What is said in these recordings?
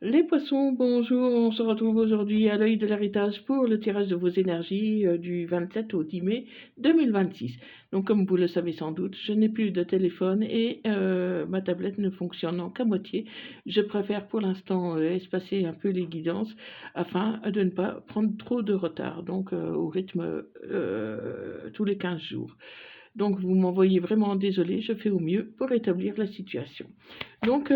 Les poissons, bonjour, on se retrouve aujourd'hui à l'œil de l'héritage pour le tirage de vos énergies du 27 au 10 mai 2026. Donc comme vous le savez sans doute, je n'ai plus de téléphone et ma tablette ne fonctionnant qu'à moitié. Je préfère pour l'instant espacer un peu les guidances afin de ne pas prendre trop de retard, donc au rythme tous les 15 jours. Donc vous m'envoyez vraiment désolé, je fais au mieux pour rétablir la situation. Donc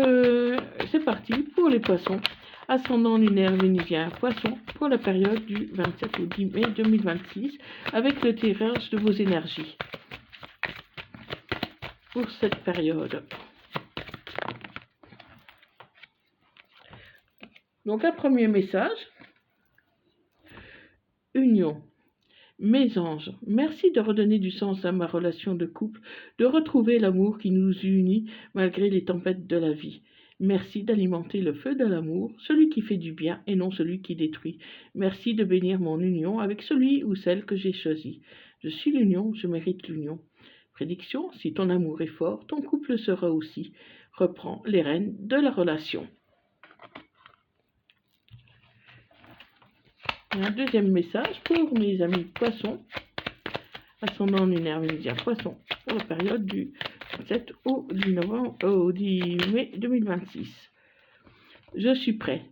c'est parti pour les poissons. Ascendant lunaire vénusien poisson pour la période du 27 au 10 mai 2026 avec le tirage de vos énergies pour cette période. Donc un premier message. Union. Mes anges, merci de redonner du sens à ma relation de couple, de retrouver l'amour qui nous unit malgré les tempêtes de la vie. Merci d'alimenter le feu de l'amour, celui qui fait du bien et non celui qui détruit. Merci de bénir mon union avec celui ou celle que j'ai choisi. Je suis l'union, je mérite l'union. Prédiction, si ton amour est fort, ton couple sera aussi. Reprends les rênes de la relation. Et un deuxième message pour mes amis poissons, ascendant lunaire vénusien poisson, pour la période du 7 au 10 mai 2026. Je suis prête.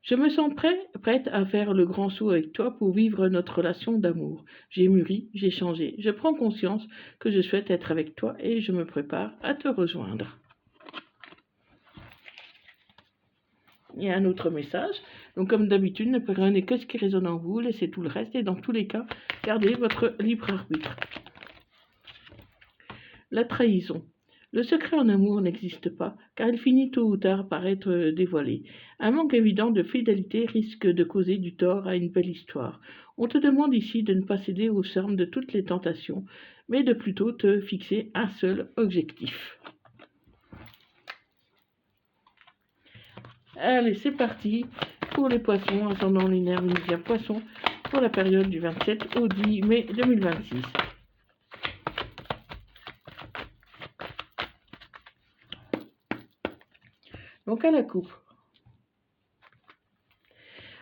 Je me sens prête à faire le grand saut avec toi pour vivre notre relation d'amour. J'ai mûri, j'ai changé. Je prends conscience que je souhaite être avec toi et je me prépare à te rejoindre. Et un autre message. Donc comme d'habitude, ne prenez que ce qui résonne en vous, laissez tout le reste et dans tous les cas, gardez votre libre arbitre. La trahison. Le secret en amour n'existe pas, car il finit tôt ou tard par être dévoilé. Un manque évident de fidélité risque de causer du tort à une belle histoire. On te demande ici de ne pas céder au charme de toutes les tentations, mais de plutôt te fixer un seul objectif. Allez, c'est parti pour les poissons, ascendant lunaire vénusien poisson, pour la période du 27 au 10 mai 2026. Donc à la coupe.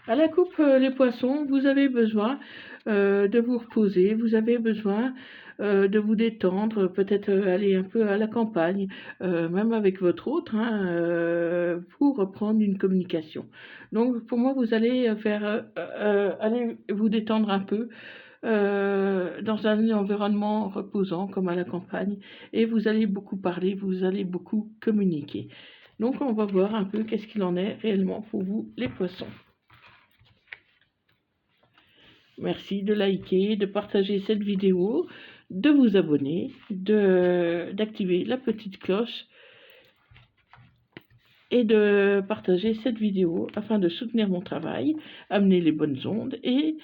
À la coupe, les poissons, vous avez besoin de vous reposer, vous avez besoin de vous détendre, peut-être aller un peu à la campagne, même avec votre autre, pour reprendre une communication. Donc pour moi, vous allez aller vous détendre un peu dans un environnement reposant comme à la campagne, et vous allez beaucoup parler, vous allez beaucoup communiquer. Donc on va voir un peu qu'est-ce qu'il en est réellement pour vous, les poissons. Merci de liker, de partager cette vidéo, de vous abonner, d'activer la petite cloche et de partager cette vidéo afin de soutenir mon travail, amener les bonnes ondes et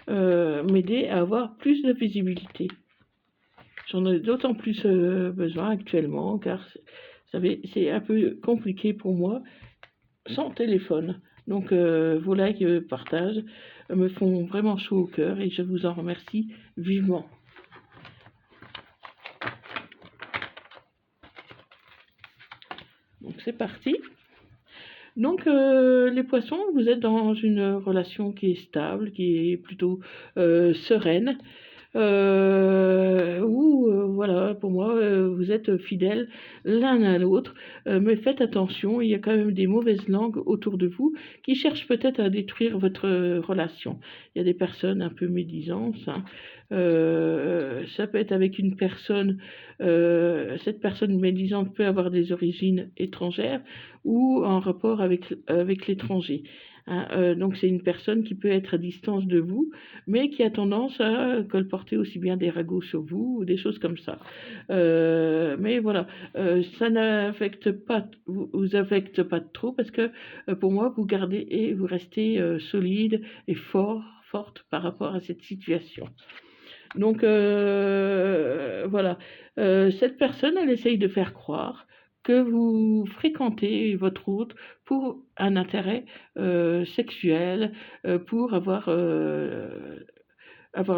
m'aider à avoir plus de visibilité. J'en ai d'autant plus besoin actuellement car, vous savez, c'est un peu compliqué pour moi sans téléphone. Donc vos likes et partages me font vraiment chaud au cœur et je vous en remercie vivement. Donc c'est parti. Donc les poissons, vous êtes dans une relation qui est stable, qui est plutôt sereine. Voilà, pour moi, vous êtes fidèles l'un à l'autre, mais faites attention, il y a quand même des mauvaises langues autour de vous qui cherchent peut-être à détruire votre relation. Il y a des personnes un peu médisantes, ça peut être avec une personne, cette personne médisante peut avoir des origines étrangères ou en rapport avec l'étranger. Donc c'est une personne qui peut être à distance de vous, mais qui a tendance à colporter aussi bien des ragots sur vous, ou des choses comme ça. Mais voilà, ça vous affecte pas trop, parce que pour moi, vous gardez et vous restez solide et forte par rapport à cette situation. Donc voilà, cette personne, elle essaye de faire croire que vous fréquentez votre hôte pour un intérêt sexuel, pour avoir le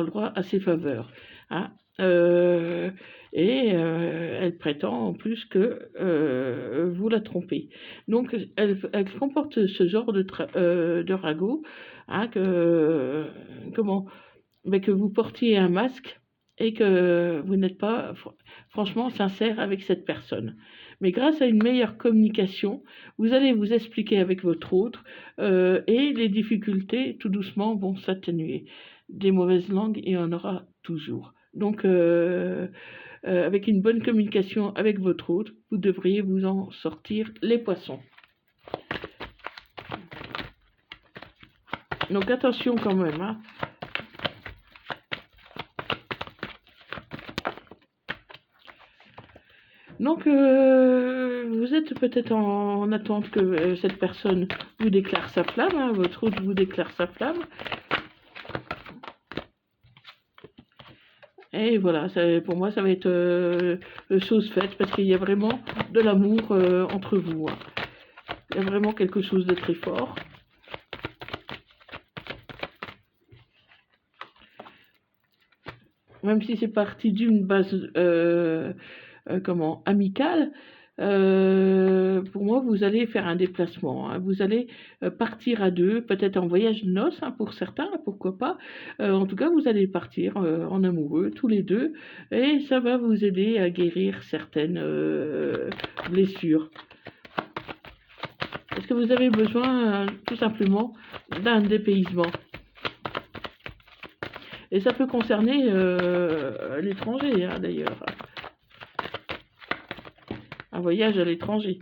droit à ses faveurs. et elle prétend en plus que vous la trompez. Donc elle comporte ce genre de ragot, hein, que vous portiez un masque et que vous n'êtes pas franchement sincère avec cette personne. Mais grâce à une meilleure communication, vous allez vous expliquer avec votre autre et les difficultés tout doucement vont s'atténuer. Des mauvaises langues, il y en aura toujours. Donc, avec une bonne communication avec votre hôte, vous devriez vous en sortir les poissons. Donc attention quand même, hein. Donc vous êtes peut-être en attente que cette personne vous déclare sa flamme, hein, votre hôte vous déclare sa flamme. Et voilà, pour moi, ça va être chose faite parce qu'il y a vraiment de l'amour entre vous, hein. Il y a vraiment quelque chose de très fort. Même si c'est parti d'une base amicale, pour moi, vous allez faire un déplacement, hein. Vous allez partir à deux, peut-être en voyage de noces, hein, pour certains, pourquoi pas. En tout cas, vous allez partir en amoureux, tous les deux, et ça va vous aider à guérir certaines blessures. Est-ce que vous avez besoin tout simplement d'un dépaysement? Et ça peut concerner l'étranger, hein, d'ailleurs. Un voyage à l'étranger.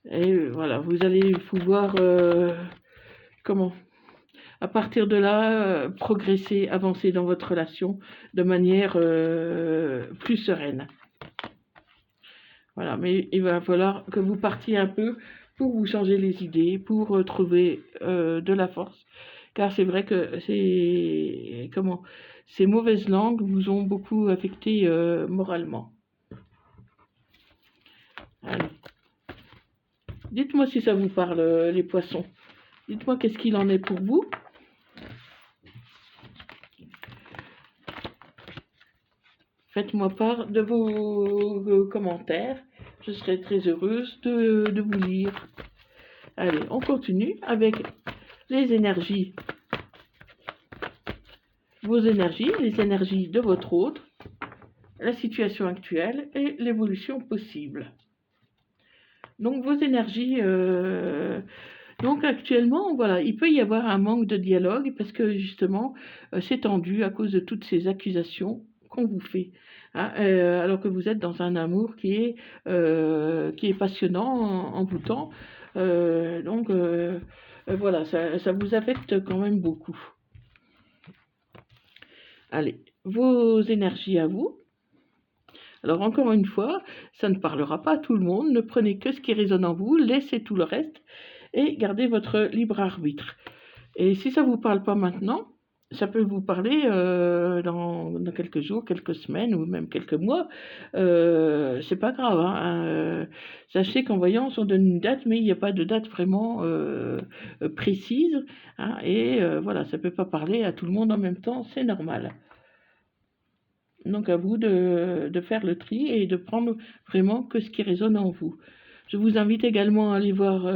Et voilà, vous allez pouvoir, à partir de là, progresser, avancer dans votre relation de manière plus sereine. Voilà, mais il va falloir que vous partiez un peu pour vous changer les idées, pour trouver de la force. Car c'est vrai que ces mauvaises langues vous ont beaucoup affecté moralement. Allez. Dites-moi si ça vous parle, les poissons. Dites-moi qu'est-ce qu'il en est pour vous. Faites-moi part de vos commentaires. Je serai très heureuse de vous lire. Allez, on continue avec les énergies. Vos énergies, les énergies de votre hôte, la situation actuelle et l'évolution possible. Donc vos énergies, donc actuellement, voilà, il peut y avoir un manque de dialogue parce que justement, c'est tendu à cause de toutes ces accusations qu'on vous fait, hein, alors que vous êtes dans un amour qui est passionnant, envoûtant. Donc voilà, ça vous affecte quand même beaucoup. Allez, vos énergies à vous. Alors encore une fois, ça ne parlera pas à tout le monde, ne prenez que ce qui résonne en vous, laissez tout le reste et gardez votre libre arbitre. Et si ça ne vous parle pas maintenant, ça peut vous parler dans quelques jours, quelques semaines ou même quelques mois. C'est pas grave, hein. Sachez qu'en voyance, on donne une date, mais il n'y a pas de date vraiment précise, hein, et voilà, ça ne peut pas parler à tout le monde en même temps, c'est normal. Donc à vous de faire le tri et de prendre vraiment que ce qui résonne en vous. Je vous invite également à aller voir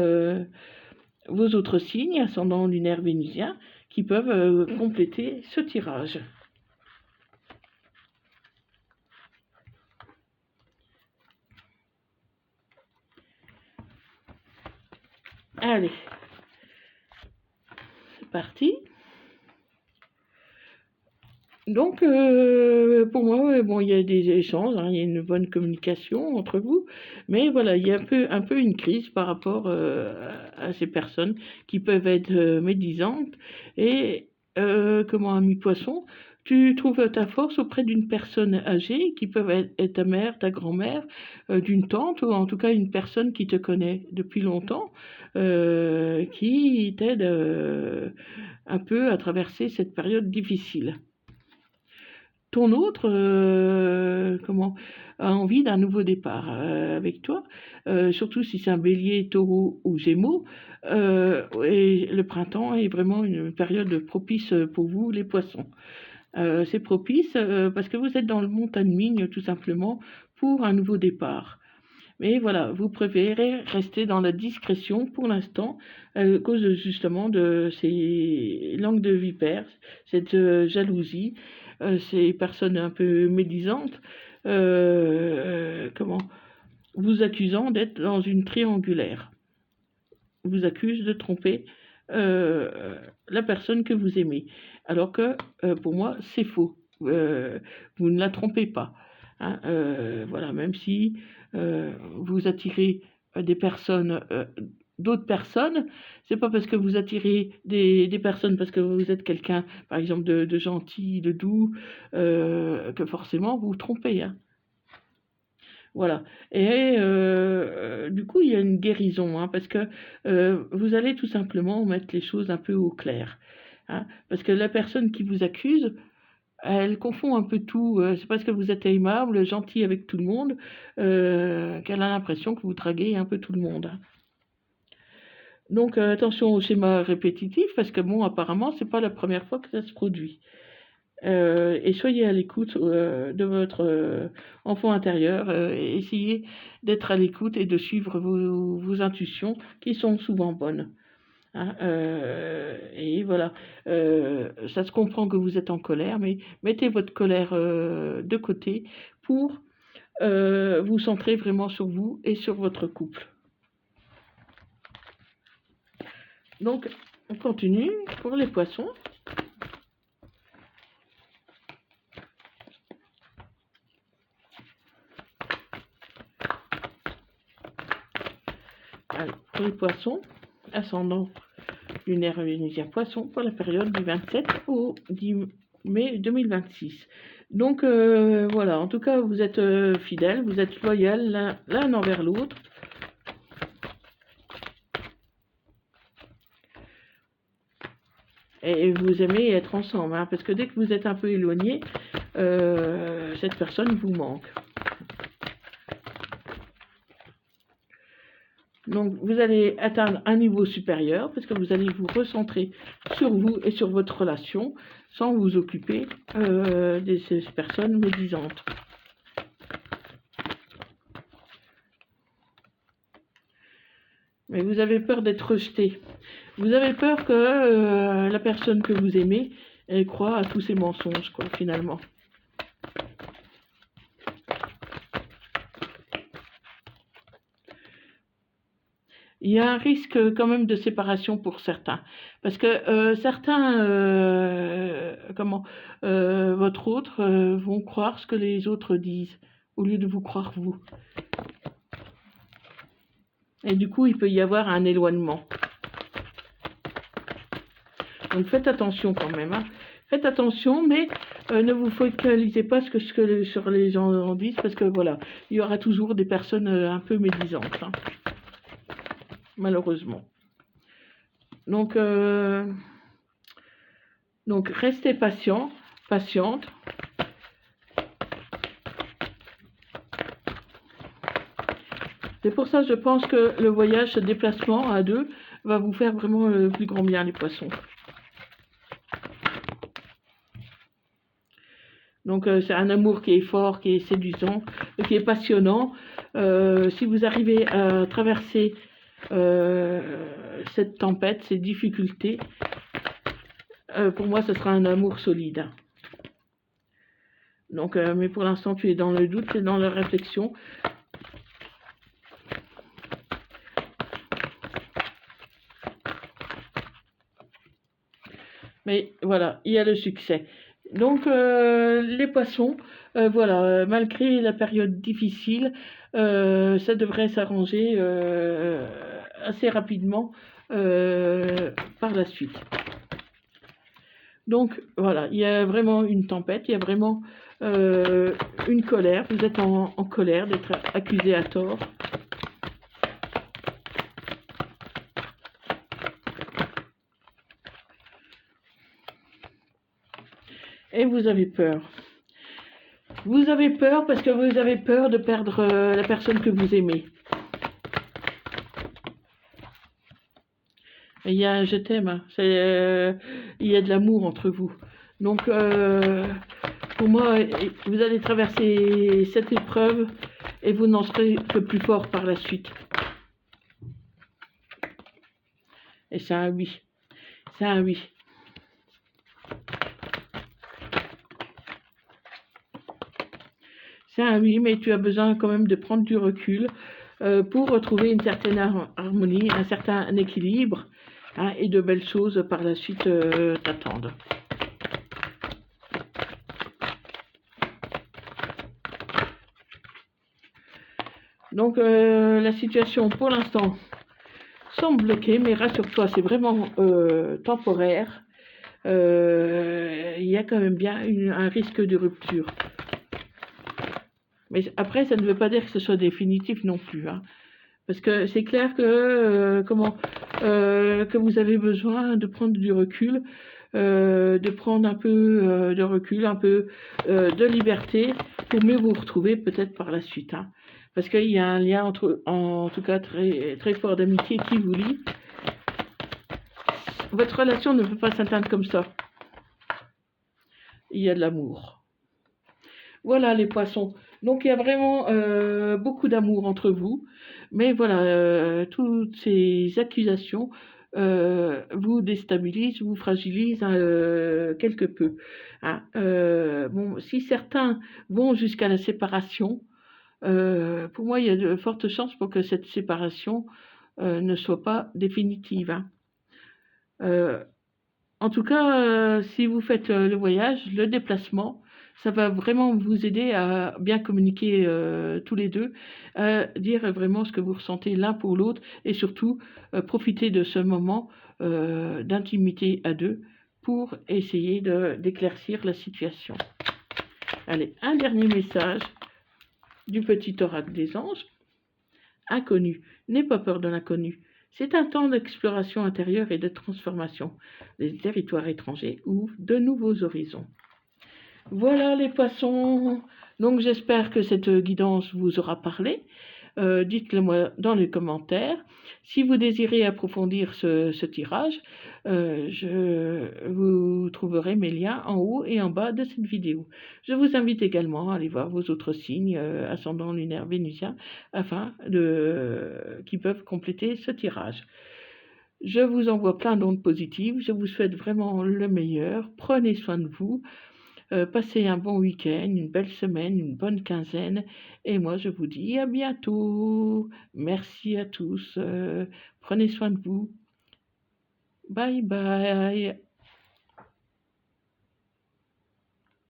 vos autres signes, ascendant lunaire vénusien, qui peuvent compléter ce tirage. Allez, c'est parti. Donc, pour moi, bon, il y a des échanges, hein, il y a une bonne communication entre vous, mais voilà, il y a un peu une crise par rapport à ces personnes qui peuvent être médisantes. Et ami poisson, tu trouves ta force auprès d'une personne âgée, qui peut être ta mère, ta grand-mère, d'une tante, ou en tout cas une personne qui te connaît depuis longtemps, qui t'aide un peu à traverser cette période difficile. ton autre a envie d'un nouveau départ avec toi, surtout si c'est un bélier, taureau ou gémeaux. Et le printemps est vraiment une période propice pour vous, les poissons. C'est propice parce que vous êtes dans le bon timing, tout simplement, pour un nouveau départ. Mais voilà, vous préférez rester dans la discrétion pour l'instant, à cause justement de ces langues de vipère, cette jalousie, ces personnes un peu médisantes, comment, vous accusant d'être dans une triangulaire. Vous accusent de tromper la personne que vous aimez. Alors que pour moi, c'est faux. Vous ne la trompez pas. Hein, voilà, même si vous attirez des personnes, d'autres personnes, c'est pas parce que vous attirez des personnes parce que vous êtes quelqu'un, par exemple, de gentil, de doux, que forcément vous vous trompez. Hein. Voilà. Et du coup, il y a une guérison, hein, parce que vous allez tout simplement mettre les choses un peu au clair. Hein, parce que la personne qui vous accuse, elle confond un peu tout. C'est parce que vous êtes aimable, gentil avec tout le monde, qu'elle a l'impression que vous draguez un peu tout le monde. Hein. Donc attention au schéma répétitif, parce que bon, apparemment, c'est pas la première fois que ça se produit. Et soyez à l'écoute de votre enfant intérieur, et essayez d'être à l'écoute et de suivre vos intuitions qui sont souvent bonnes. Hein, et voilà, ça se comprend que vous êtes en colère, mais mettez votre colère de côté pour vous centrer vraiment sur vous et sur votre couple. Donc, on continue pour les poissons. Alors, pour les poissons, ascendant lunaire vénusien poisson pour la période du 27 au 10 mai 2026. Donc voilà, en tout cas, vous êtes fidèles, vous êtes loyaux l'un envers l'autre. Et vous aimez être ensemble, hein, parce que dès que vous êtes un peu éloigné, cette personne vous manque. Donc vous allez atteindre un niveau supérieur parce que vous allez vous recentrer sur vous et sur votre relation sans vous occuper de ces personnes médisantes. Mais vous avez peur d'être rejeté. Vous avez peur que la personne que vous aimez, elle croit à tous ces mensonges, quoi, finalement. Il y a un risque quand même de séparation pour certains. Parce que certains, votre autre, vont croire ce que les autres disent, au lieu de vous croire vous. Et du coup, il peut y avoir un éloignement. Donc faites attention quand même. Hein. Faites attention, mais ne vous focalisez pas sur les gens en disent, parce que voilà, il y aura toujours des personnes un peu médisantes. Hein. Malheureusement. Donc restez patiente. C'est pour ça que je pense que le voyage, ce déplacement à deux, va vous faire vraiment le plus grand bien, les poissons. Donc c'est un amour qui est fort, qui est séduisant, qui est passionnant. Si vous arrivez à traverser cette tempête, ces difficultés, pour moi, ce sera un amour solide. Donc, mais pour l'instant, tu es dans le doute, tu es dans la réflexion. Mais voilà, il y a le succès. Donc, les poissons, voilà, malgré la période difficile, ça devrait s'arranger assez rapidement par la suite. Donc, voilà, il y a vraiment une tempête, il y a vraiment une colère. Vous êtes en colère d'être accusé à tort. Et vous avez peur. Vous avez peur parce que vous avez peur de perdre la personne que vous aimez. Il y a un je t'aime, hein. Il y a de l'amour entre vous. Donc, pour moi, vous allez traverser cette épreuve et vous n'en serez que plus fort par la suite. Et c'est un oui. C'est un oui. C'est un oui, mais tu as besoin quand même de prendre du recul pour retrouver une certaine harmonie, un certain équilibre, hein, et de belles choses par la suite t'attendent. Donc la situation pour l'instant semble bloquée, mais rassure-toi, c'est vraiment temporaire. Il y a quand même bien un risque de rupture. Mais après, ça ne veut pas dire que ce soit définitif non plus, hein. Parce que c'est clair que, que vous avez besoin de prendre du recul, de prendre un peu de recul, un peu de liberté pour mieux vous retrouver peut-être par la suite, hein. Parce qu'il y a un lien en tout cas très, très fort d'amitié qui vous lie. Votre relation ne peut pas s'atteindre comme ça. Il y a de l'amour. Voilà les poissons. Donc il y a vraiment beaucoup d'amour entre vous. Mais voilà, toutes ces accusations vous déstabilisent, vous fragilisent quelque peu, hein. Bon, si certains vont jusqu'à la séparation, pour moi, il y a de fortes chances pour que cette séparation ne soit pas définitive, hein. Euh, En tout cas, si vous faites le voyage, le déplacement, ça va vraiment vous aider à bien communiquer tous les deux, à dire vraiment ce que vous ressentez l'un pour l'autre et surtout profiter de ce moment d'intimité à deux pour essayer d'éclaircir la situation. Allez, un dernier message du petit oracle des anges. Inconnu, n'aie pas peur de l'inconnu. C'est un temps d'exploration intérieure et de transformation. Les territoires étrangers ouvrent de nouveaux horizons. Voilà les poissons. Donc j'espère que cette guidance vous aura parlé. Dites-le moi dans les commentaires. Si vous désirez approfondir ce tirage, vous trouverez mes liens en haut et en bas de cette vidéo. Je vous invite également à aller voir vos autres signes, ascendant lunaire vénusien, qui peuvent compléter ce tirage. Je vous envoie plein d'ondes positives. Je vous souhaite vraiment le meilleur. Prenez soin de vous. Passez un bon week-end, une belle semaine, une bonne quinzaine. Et moi, je vous dis à bientôt. Merci à tous. Prenez soin de vous. Bye bye.